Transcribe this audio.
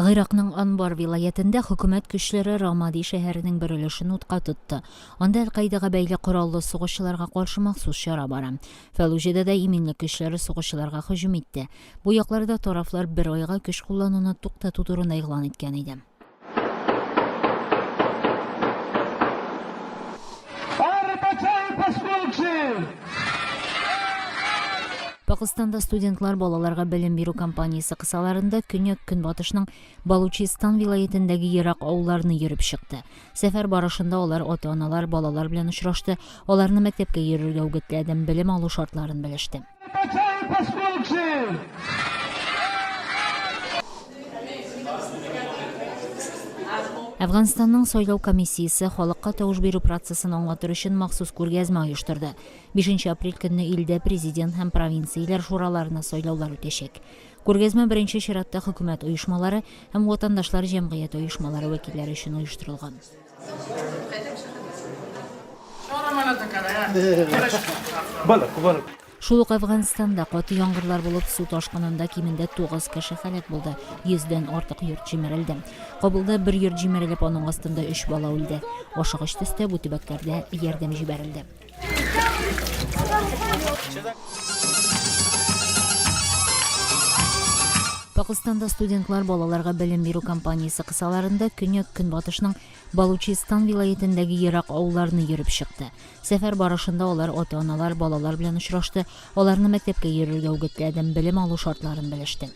Гыйракның Анбар вилаятында хөкүмәт көчләре Рамади шәһәренең бер өлешен утка тотты. Анда Аль-Каидага бәйле кораллы сугышчыларга каршы махсус чара бара. Фәллүҗәдә дә иминлек көчләре сугышчыларга һөҗүм итте. Бу якларда тарафлар бер айга көч куллануны туктату турында игълан иткән иде. Пакистанда студентлар балаларга белем бирү кампаниясе кысаларында Көньяк-Көнбатышның Балучистан вилаятындагы ерак авылларны йөреп чыкты. Сәфәр барышында алар ата-аналар, балалар белән очрашты, аларны мәктәпкә йөрергә үгетләде, белем алу шартларын белеште. Әфганстанның сайлау комиссиясе халыкка тавыш бирү процессын аңлатыр өчен махсус күргәзмә оештырды. 5 апрель көнне илдә президент һәм провинцияләр шураларына сайлаулар үтәчәк. Күргәзмә беренче чиратта хөкүмәт оешмалары һәм ватандашлар җәмгыяте оешмалары вәкилләре өчен оештырылган. Шул ук Әфганстанда каты яңгырлар булып су ташкынында кимендә 9 кеше һәлак булды, 100дән артык йорт җимерелде. Кабулда бер йорт җимерелеп, аның астында 3 бала үлде. Ашыгыч төстә бу төбәкләрдә ярдәм җибәрелде. Пакистанда студентлар балаларга белем бирү кампаниясе кысаларында Көньяк-Көнбатышның Балучистан вилаятындагы ерак авылларны йөреп чыкты. Сәфәр барышында алар ата-аналар, балалар белән очрашты, аларны мәктәпкә йөрергә үгетләде, белем алу шартларын белеште.